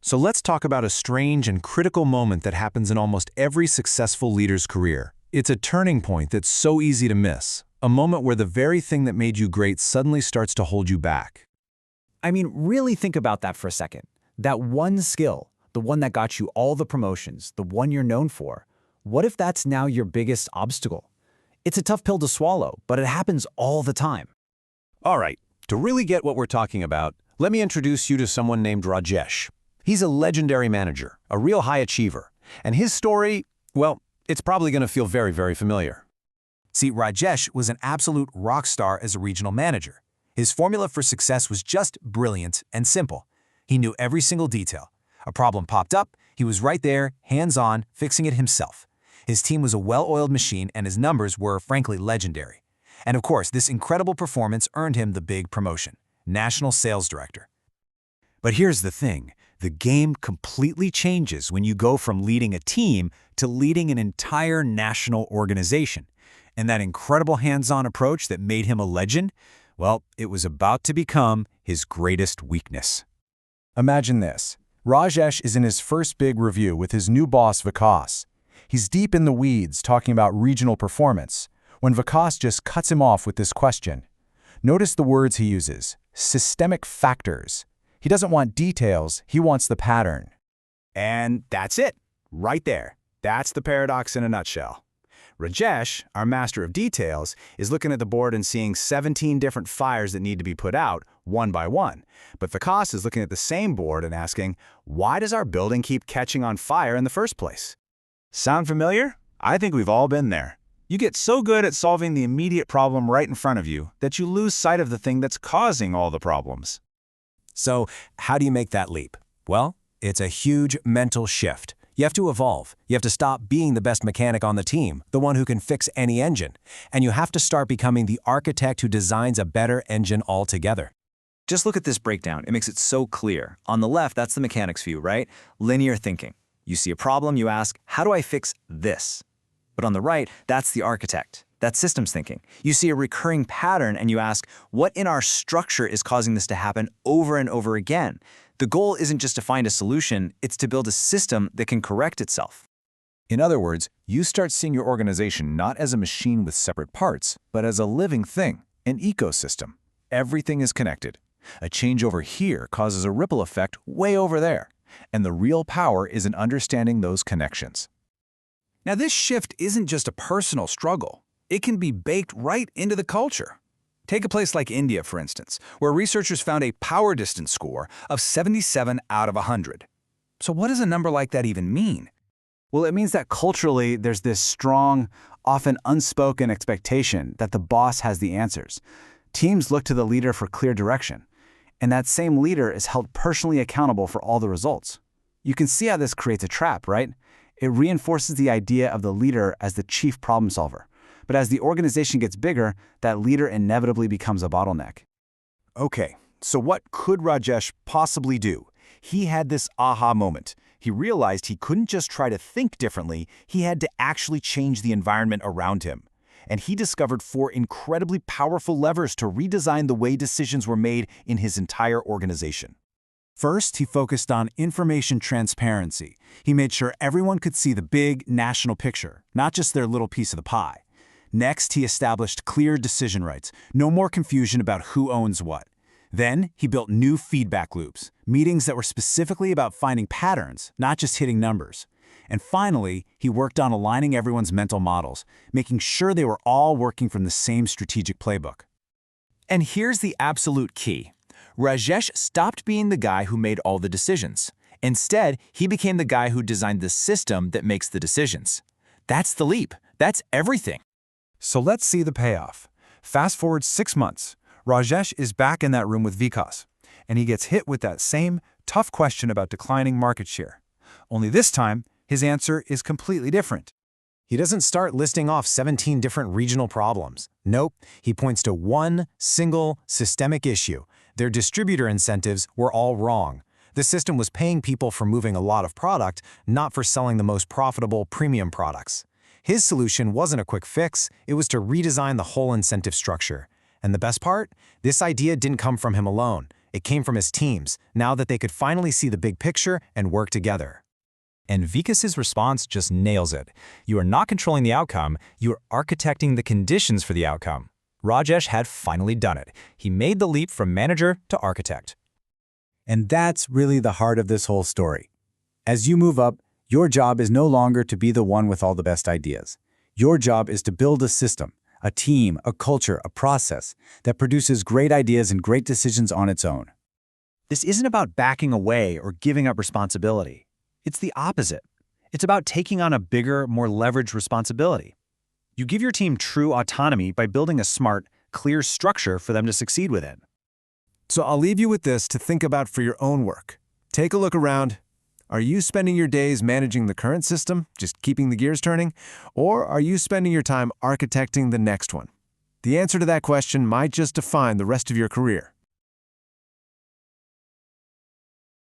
So let's talk about a strange and critical moment that happens in almost every successful leader's career. It's a turning point that's so easy to miss, a moment where the very thing that made you great suddenly starts to hold you back. I mean, really think about that for a second. That one skill, the one that got you all the promotions, the one you're known for, what if that's now your biggest obstacle? It's a tough pill to swallow, but it happens all the time. All right, to really get what we're talking about, let me introduce you to someone named Rajesh. He's a legendary manager, a real high achiever, and his story, well, it's probably going to feel very, very familiar. See, Rajesh was an absolute rock star as a regional manager. His formula for success was just brilliant and simple. He knew every single detail. A problem popped up, he was right there, hands-on, fixing it himself. His team was a well-oiled machine, and his numbers were, frankly, legendary. And of course, this incredible performance earned him the big promotion, National Sales Director. But here's the thing. The game completely changes when you go from leading a team to leading an entire national organization. And that incredible hands-on approach that made him a legend, well, it was about to become his greatest weakness. Imagine this. Rajesh is in his first big review with his new boss, Vikas. He's deep in the weeds talking about regional performance, when Vikas just cuts him off with this question. Notice the words he uses, systemic factors. He doesn't want details, he wants the pattern. And that's it, right there. That's the paradox in a nutshell. Rajesh, our master of details, is looking at the board and seeing 17 different fires that need to be put out, one by one. But Vikas is looking at the same board and asking, why does our building keep catching on fire in the first place? Sound familiar? I think we've all been there. You get so good at solving the immediate problem right in front of you that you lose sight of the thing that's causing all the problems. So, how do you make that leap? Well, it's a huge mental shift. You have to evolve. You have to stop being the best mechanic on the team, the one who can fix any engine. And you have to start becoming the architect who designs a better engine altogether. Just look at this breakdown. It makes it so clear. On the left, that's the mechanic's view, right? Linear thinking. You see a problem, you ask, how do I fix this? But on the right, that's the architect. That's systems thinking. You see a recurring pattern and you ask, what in our structure is causing this to happen over and over again? The goal isn't just to find a solution, it's to build a system that can correct itself. In other words, you start seeing your organization not as a machine with separate parts, but as a living thing, an ecosystem. Everything is connected. A change over here causes a ripple effect way over there. And the real power is in understanding those connections. Now, this shift isn't just a personal struggle. It can be baked right into the culture. Take a place like India, for instance, where researchers found a power distance score of 77 out of 100. So what does a number like that even mean? Well, it means that culturally there's this strong, often unspoken expectation that the boss has the answers. Teams look to the leader for clear direction, and that same leader is held personally accountable for all the results. You can see how this creates a trap, right? It reinforces the idea of the leader as the chief problem solver. But as the organization gets bigger, that leader inevitably becomes a bottleneck. Okay, so what could Rajesh possibly do? He had this aha moment. He realized he couldn't just try to think differently, he had to actually change the environment around him. And he discovered 4 incredibly powerful levers to redesign the way decisions were made in his entire organization. First, he focused on information transparency. He made sure everyone could see the big national picture, not just their little piece of the pie. Next, he established clear decision rights, no more confusion about who owns what. Then, he built new feedback loops, meetings that were specifically about finding patterns, not just hitting numbers. And finally, he worked on aligning everyone's mental models, making sure they were all working from the same strategic playbook. And here's the absolute key. Rajesh stopped being the guy who made all the decisions. Instead, he became the guy who designed the system that makes the decisions. That's the leap. That's everything. So let's see the payoff. Fast forward 6 months. Rajesh is back in that room with Vikas, and he gets hit with that same tough question about declining market share. Only this time, his answer is completely different. He doesn't start listing off 17 different regional problems. Nope, he points to one single systemic issue. Their distributor incentives were all wrong. The system was paying people for moving a lot of product, not for selling the most profitable premium products. His solution wasn't a quick fix, it was to redesign the whole incentive structure. And the best part? This idea didn't come from him alone. It came from his teams, now that they could finally see the big picture and work together. And Vikas's response just nails it. You are not controlling the outcome, you are architecting the conditions for the outcome. Rajesh had finally done it. He made the leap from manager to architect. And that's really the heart of this whole story. As you move up, your job is no longer to be the one with all the best ideas. Your job is to build a system, a team, a culture, a process that produces great ideas and great decisions on its own. This isn't about backing away or giving up responsibility. It's the opposite. It's about taking on a bigger, more leveraged responsibility. You give your team true autonomy by building a smart, clear structure for them to succeed within. So I'll leave you with this to think about for your own work. Take a look around. Are you spending your days managing the current system, just keeping the gears turning? Or are you spending your time architecting the next one? The answer to that question might just define the rest of your career.